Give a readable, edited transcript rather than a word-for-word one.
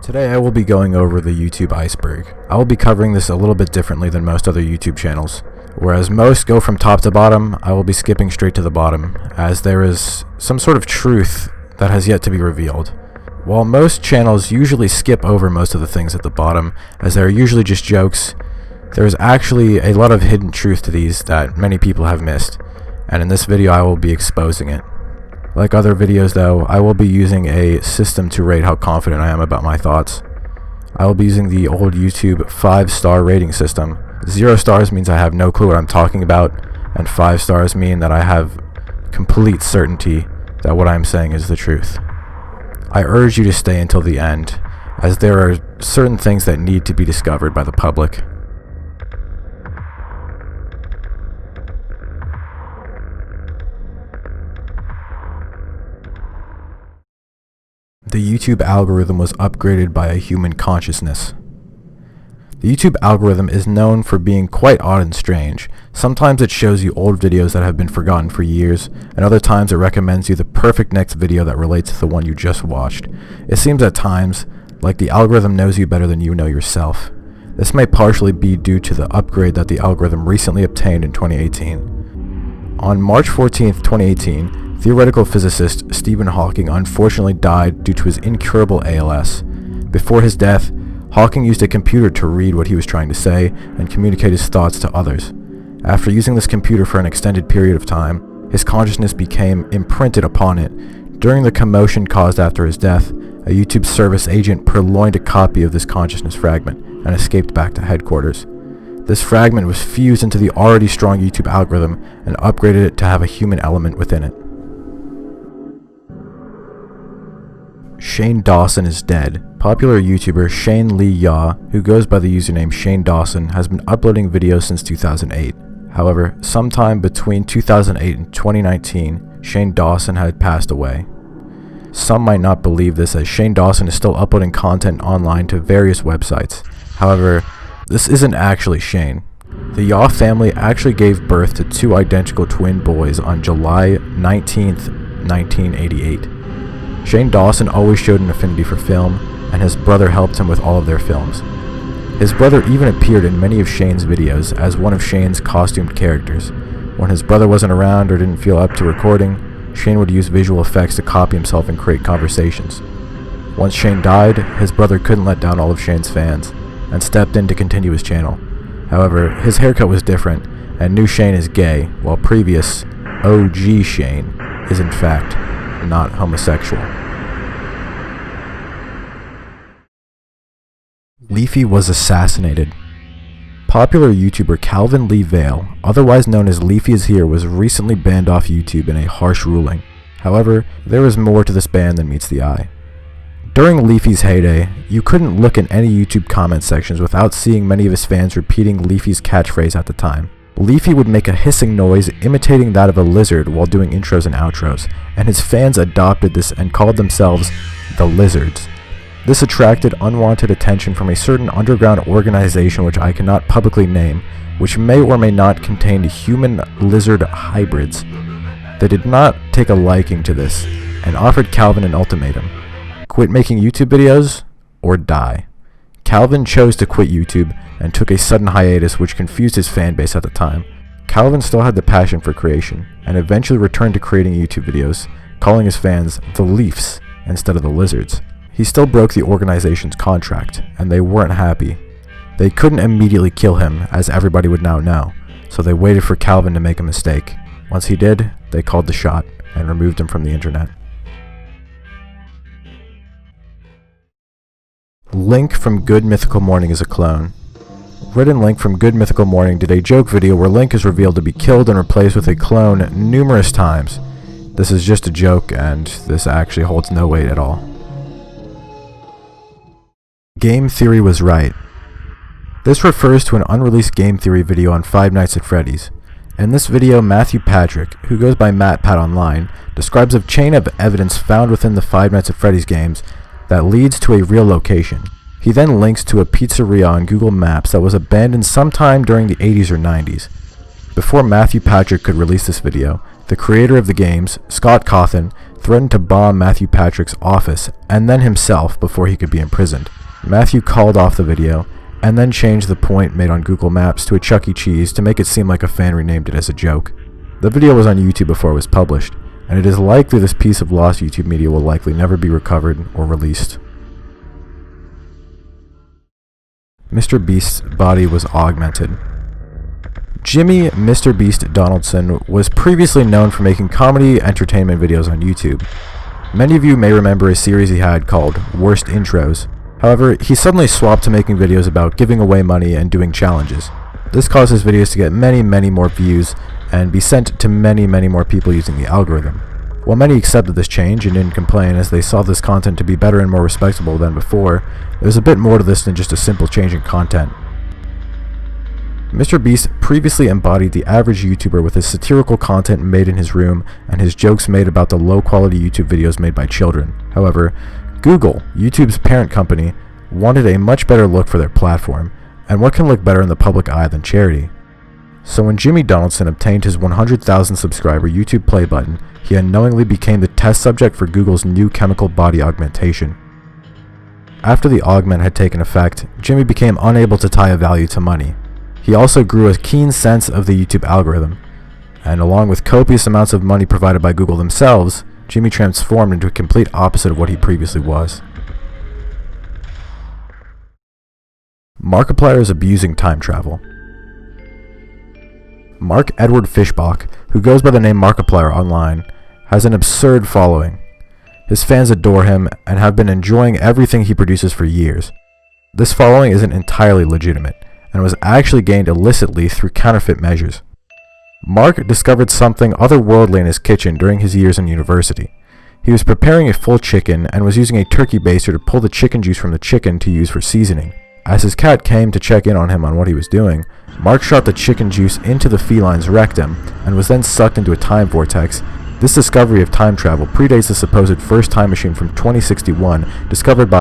Today I will be going over the YouTube Iceberg. I will be covering this a little bit differently than most other YouTube channels. Whereas most go from top to bottom, I will be skipping straight to the bottom, as there is some sort of truth that has yet to be revealed. While most channels usually skip over most of the things at the bottom, as they are usually just jokes, there is actually a lot of hidden truth to these that many people have missed, and in this video I will be exposing it. Like other videos though, I will be using a system to rate how confident I am about my thoughts. I will be using the old YouTube 5-star rating system. 0 stars means I have no clue what I'm talking about, and 5 stars mean that I have complete certainty that what I'm saying is the truth. I urge you to stay until the end, as there are certain things that need to be discovered by the public. The YouTube algorithm was upgraded by a human consciousness. The YouTube algorithm is known for being quite odd and strange. Sometimes it shows you old videos that have been forgotten for years, and other times it recommends you the perfect next video that relates to the one you just watched. It seems at times like the algorithm knows you better than you know yourself. This may partially be due to the upgrade that the algorithm recently obtained in 2018. On March 14th, 2018, theoretical physicist Stephen Hawking unfortunately died due to his incurable ALS. Before his death, Hawking used a computer to read what he was trying to say and communicate his thoughts to others. After using this computer for an extended period of time, his consciousness became imprinted upon it. During the commotion caused after his death, a YouTube service agent purloined a copy of this consciousness fragment and escaped back to headquarters. This fragment was fused into the already strong YouTube algorithm and upgraded it to have a human element within it. Shane Dawson is dead. Popular YouTuber Shane Lee Yaw, who goes by the username Shane Dawson, has been uploading videos since 2008. However, sometime between 2008 and 2019, Shane Dawson had passed away. Some might not believe this, as Shane Dawson is still uploading content online to various websites. However, this isn't actually Shane. The Yaw family actually gave birth to 2 identical twin boys on July 19th, 1988. Shane Dawson always showed an affinity for film, and his brother helped him with all of their films. His brother even appeared in many of Shane's videos as one of Shane's costumed characters. When his brother wasn't around or didn't feel up to recording, Shane would use visual effects to copy himself and create conversations. Once Shane died, his brother couldn't let down all of Shane's fans, and stepped in to continue his channel. However, his haircut was different, and new Shane is gay, while previous OG Shane is in fact not homosexual. Leafy was assassinated. Popular YouTuber Calvin Lee Vale, otherwise known as Leafy Is Here, was recently banned off YouTube in a harsh ruling. However, there is more to this ban than meets the eye. During Leafy's heyday, you couldn't look in any YouTube comment sections without seeing many of his fans repeating Leafy's catchphrase at the time. Leafy would make a hissing noise imitating that of a lizard while doing intros and outros, and his fans adopted this and called themselves the Lizards. This attracted unwanted attention from a certain underground organization which I cannot publicly name, which may or may not contain human-lizard hybrids. They did not take a liking to this, and offered Calvin an ultimatum: quit making YouTube videos, or die. Calvin chose to quit YouTube and took a sudden hiatus, which confused his fan base at the time. Calvin still had the passion for creation, and eventually returned to creating YouTube videos, calling his fans the Leafs instead of the Lizards. He still broke the organization's contract, and they weren't happy. They couldn't immediately kill him, as everybody would now know, so they waited for Calvin to make a mistake. Once he did, they called the shot and removed him from the internet. Link from Good Mythical Morning is a clone. Written Link from Good Mythical Morning did a joke video where Link is revealed to be killed and replaced with a clone numerous times. This is just a joke, and this actually holds no weight at all. Game Theory was right. This refers to an unreleased game theory video on Five Nights at Freddy's. In this video, Matthew Patrick, who goes by MattPat online, describes a chain of evidence found within the Five Nights at Freddy's games that leads to a real location. He then links to a pizzeria on Google Maps that was abandoned sometime during the 80s or 90s. Before Matthew Patrick could release this video, the creator of the games, Scott Cawthon, threatened to bomb Matthew Patrick's office and then himself before he could be imprisoned. Matthew called off the video and then changed the point made on Google Maps to a Chuck E. Cheese to make it seem like a fan renamed it as a joke. The video was on YouTube before it was published, and it is likely this piece of lost YouTube media will likely never be recovered or released. Mr. Beast's body was augmented. Jimmy Mr. Beast Donaldson was previously known for making comedy entertainment videos on YouTube. Many of you may remember a series he had called Worst Intros. However, he suddenly swapped to making videos about giving away money and doing challenges. This caused his videos to get many more views and be sent to many more people using the algorithm. While many accepted this change and didn't complain as they saw this content to be better and more respectable than before, there's a bit more to this than just a simple change in content. Mr. Beast previously embodied the average YouTuber with his satirical content made in his room and his jokes made about the low-quality YouTube videos made by children. However, Google, YouTube's parent company, wanted a much better look for their platform, and what can look better in the public eye than charity? So when Jimmy Donaldson obtained his 100,000 subscriber YouTube play button, he unknowingly became the test subject for Google's new chemical body augmentation. After the augment had taken effect, Jimmy became unable to tie a value to money. He also grew a keen sense of the YouTube algorithm, and along with copious amounts of money provided by Google themselves, Jimmy transformed into a complete opposite of what he previously was. Markiplier is abusing time travel. Mark Edward Fishbach, who goes by the name Markiplier online, has an absurd following. His fans adore him and have been enjoying everything he produces for years. This following isn't entirely legitimate, and was actually gained illicitly through counterfeit measures. Mark discovered something otherworldly in his kitchen during his years in university. He was preparing a full chicken and was using a turkey baster to pull the chicken juice from the chicken to use for seasoning. As his cat came to check in on him on what he was doing, Mark shot the chicken juice into the feline's rectum and was then sucked into a time vortex. This discovery of time travel predates the supposed first time machine from 2061 discovered by